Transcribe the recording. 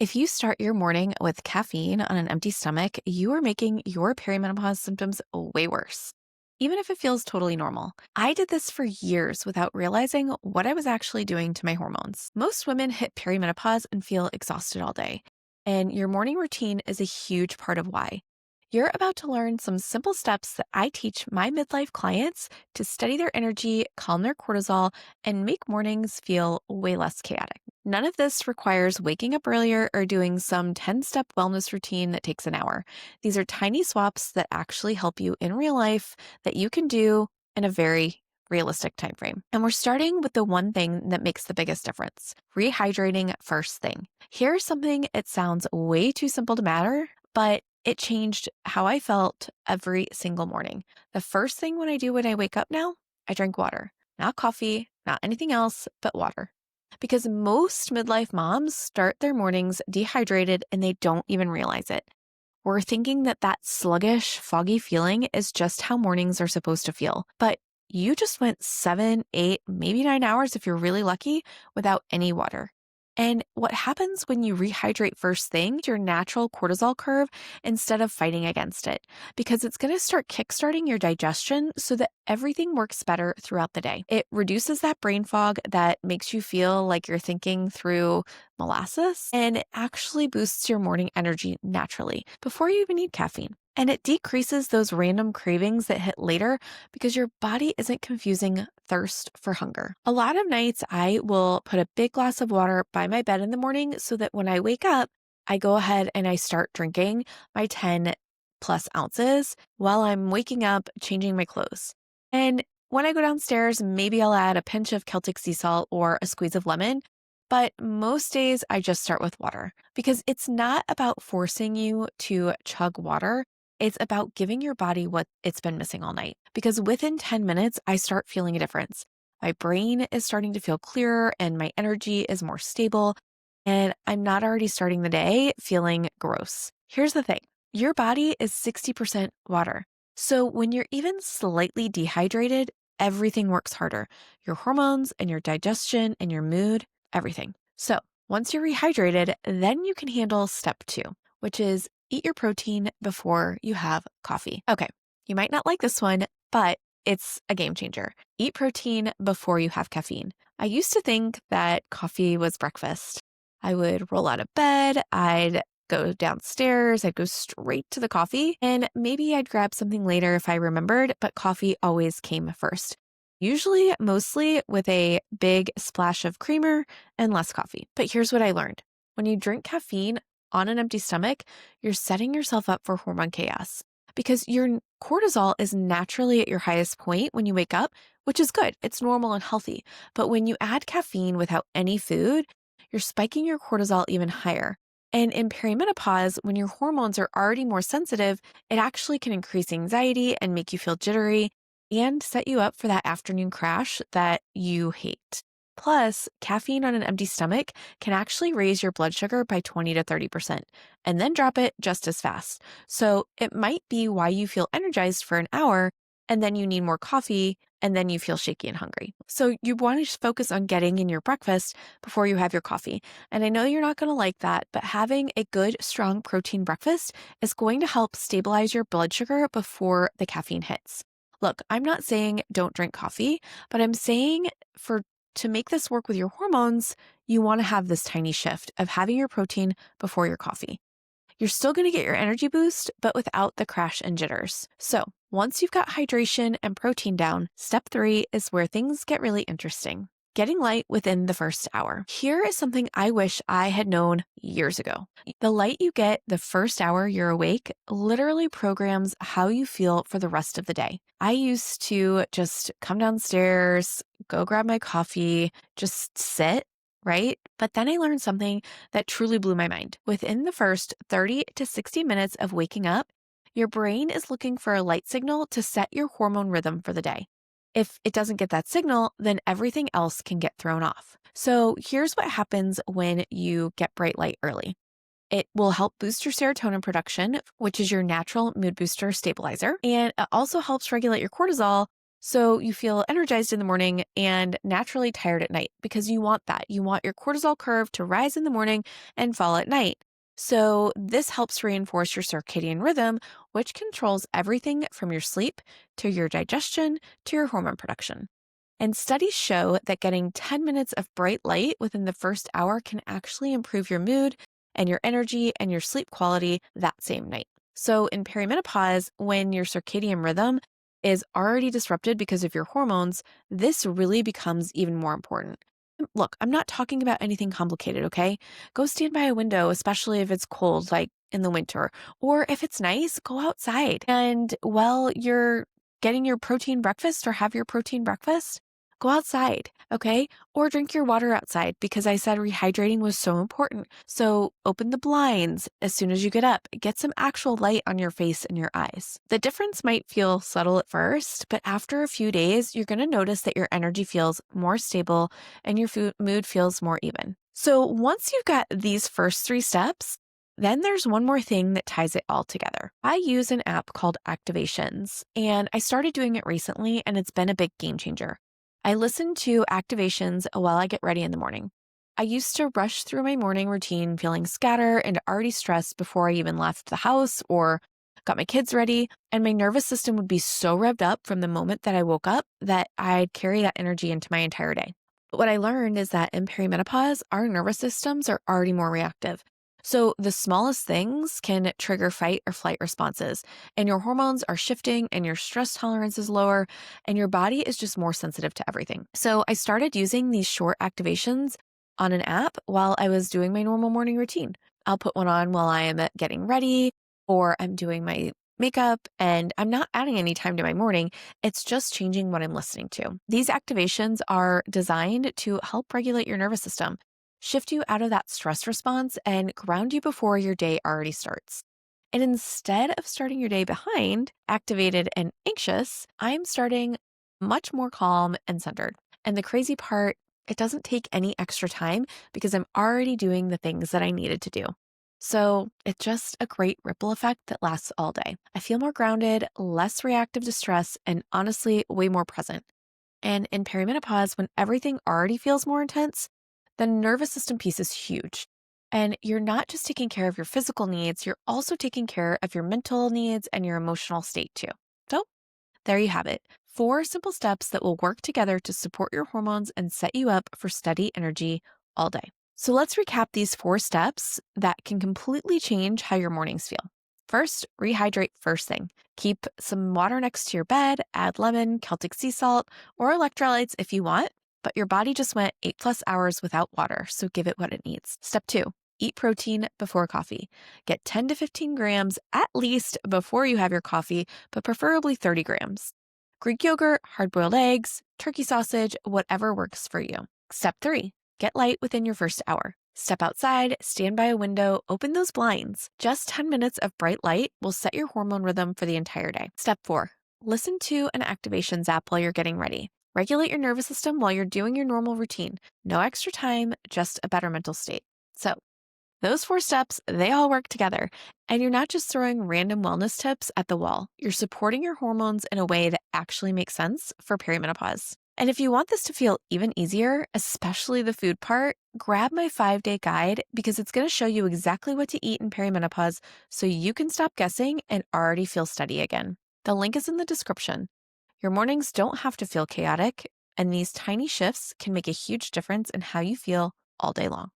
If you start your morning with caffeine on an empty stomach, you are making your perimenopause symptoms way worse, even if it feels totally normal. I did this for years without realizing what I was actually doing to my hormones. Most women hit perimenopause and feel exhausted all day, and your morning routine is a huge part of why. You're about to learn some simple steps that I teach my midlife clients to steady their energy, calm their cortisol, and make mornings feel way less chaotic. None of this requires waking up earlier or doing some 10-step wellness routine that takes an hour. These are tiny swaps that actually help you in real life that you can do in a very realistic time frame. And we're starting with the one thing that makes the biggest difference, rehydrating first thing. Here's something it sounds way too simple to matter, but it changed how I felt every single morning. The first thing when I wake up now, I drink water, not coffee, not anything else, but water. Because most midlife moms start their mornings dehydrated and they don't even realize it. We're thinking that that sluggish, foggy feeling is just how mornings are supposed to feel. But you just went 7, 8, maybe 9 hours if you're really lucky without any water. And what happens when you rehydrate first thing, your natural cortisol curve, instead of fighting against it, because it's going to start kickstarting your digestion so that everything works better throughout the day. It reduces that brain fog that makes you feel like you're thinking through molasses, and it actually boosts your morning energy naturally before you even need caffeine. And it decreases those random cravings that hit later because your body isn't confusing thirst for hunger. A lot of nights I will put a big glass of water by my bed in the morning so that when I wake up, I go ahead and I start drinking my 10 plus ounces while I'm waking up, changing my clothes. And when I go downstairs, maybe I'll add a pinch of Celtic sea salt or a squeeze of lemon. But most days I just start with water because it's not about forcing you to chug water. It's about giving your body what it's been missing all night. Because within 10 minutes, I start feeling a difference. My brain is starting to feel clearer and my energy is more stable. And I'm not already starting the day feeling gross. Here's the thing. Your body is 60% water. So when you're even slightly dehydrated, everything works harder. Your hormones and your digestion and your mood, everything. So once you're rehydrated, then you can handle step 2, which is eat your protein before you have coffee. Okay, you might not like this one, but it's a game changer. Eat protein before you have caffeine. I used to think that coffee was breakfast. I would roll out of bed, I'd go downstairs, I'd go straight to the coffee, and maybe I'd grab something later if I remembered, but coffee always came first. Usually, mostly with a big splash of creamer and less coffee. But here's what I learned. When you drink caffeine on an empty stomach, you're setting yourself up for hormone chaos because your cortisol is naturally at your highest point when you wake up, which is good. It's normal and healthy. But when you add caffeine without any food, you're spiking your cortisol even higher. And in perimenopause, when your hormones are already more sensitive, it actually can increase anxiety and make you feel jittery and set you up for that afternoon crash that you hate. Plus, caffeine on an empty stomach can actually raise your blood sugar by 20 to 30% and then drop it just as fast. So it might be why you feel energized for an hour and then you need more coffee and then you feel shaky and hungry. So you want to focus on getting in your breakfast before you have your coffee. And I know you're not going to like that, but having a good, strong protein breakfast is going to help stabilize your blood sugar before the caffeine hits. Look, I'm not saying don't drink coffee, but I'm saying to make this work with your hormones, you want to have this tiny shift of having your protein before your coffee. You're still going to get your energy boost, but without the crash and jitters. So once you've got hydration and protein down, step 3 is where things get really interesting. Getting light within the first hour. Here is something I wish I had known years ago. The light you get the first hour you're awake literally programs how you feel for the rest of the day. I used to just come downstairs, go grab my coffee, just sit, right? But then I learned something that truly blew my mind. Within the first 30 to 60 minutes of waking up, your brain is looking for a light signal to set your hormone rhythm for the day. If it doesn't get that signal, then everything else can get thrown off. So here's what happens when you get bright light early. It will help boost your serotonin production, which is your natural mood booster stabilizer. And it also helps regulate your cortisol, So you feel energized in the morning and naturally tired at night because you want that. You want your cortisol curve to rise in the morning and fall at night. So this helps reinforce your circadian rhythm, which controls everything from your sleep to your digestion to your hormone production. And studies show that getting 10 minutes of bright light within the first hour can actually improve your mood and your energy and your sleep quality that same night. So, in perimenopause, when your circadian rhythm is already disrupted because of your hormones, this really becomes even more important. Look, I'm not talking about anything complicated, okay? Go stand by a window, especially if it's cold, like in the winter, or if it's nice, go outside. And while you're getting your protein breakfast or have your protein breakfast, go outside, okay? Or drink your water outside because I said rehydrating was so important. So open the blinds as soon as you get up. Get some actual light on your face and your eyes. The difference might feel subtle at first, but after a few days, you're going to notice that your energy feels more stable and your mood feels more even. So once you've got these first three steps, then there's one more thing that ties it all together. I use an app called Activations, and I started doing it recently, and it's been a big game changer. I listen to activations while I get ready in the morning. I used to rush through my morning routine feeling scattered and already stressed before I even left the house or got my kids ready, and my nervous system would be so revved up from the moment that I woke up that I'd carry that energy into my entire day. But what I learned is that in perimenopause, our nervous systems are already more reactive. So the smallest things can trigger fight or flight responses, and your hormones are shifting and your stress tolerance is lower and your body is just more sensitive to everything. So I started using these short activations on an app while I was doing my normal morning routine. I'll put one on while I am getting ready or I'm doing my makeup, and I'm not adding any time to my morning. It's just changing what I'm listening to. These activations are designed to help regulate your nervous system, shift you out of that stress response, and ground you before your day already starts. And instead of starting your day behind, activated, and anxious, I'm starting much more calm and centered. And the crazy part, it doesn't take any extra time because I'm already doing the things that I needed to do. So it's just a great ripple effect that lasts all day. I feel more grounded, less reactive to stress, and honestly, way more present. And in perimenopause, when everything already feels more intense, the nervous system piece is huge. And you're not just taking care of your physical needs, you're also taking care of your mental needs and your emotional state too. So there you have it. 4 simple steps that will work together to support your hormones and set you up for steady energy all day. So let's recap these 4 steps that can completely change how your mornings feel. First, rehydrate first thing. Keep some water next to your bed, add lemon, Celtic sea salt, or electrolytes if you want, but your body just went 8+ hours without water, so give it what it needs. Step 2, eat protein before coffee. Get 10 to 15 grams at least before you have your coffee, but preferably 30 grams. Greek yogurt, hard-boiled eggs, turkey sausage, whatever works for you. Step 3, get light within your first hour. Step outside, stand by a window, open those blinds. Just 10 minutes of bright light will set your hormone rhythm for the entire day. Step 4, listen to an activations app while you're getting ready. Regulate your nervous system while you're doing your normal routine. No extra time, just a better mental state. So, those 4 steps, they all work together. And you're not just throwing random wellness tips at the wall. You're supporting your hormones in a way that actually makes sense for perimenopause. And if you want this to feel even easier, especially the food part, grab my 5-day guide because it's going to show you exactly what to eat in perimenopause so you can stop guessing and already feel steady again. The link is in the description. Your mornings don't have to feel chaotic, and these tiny shifts can make a huge difference in how you feel all day long.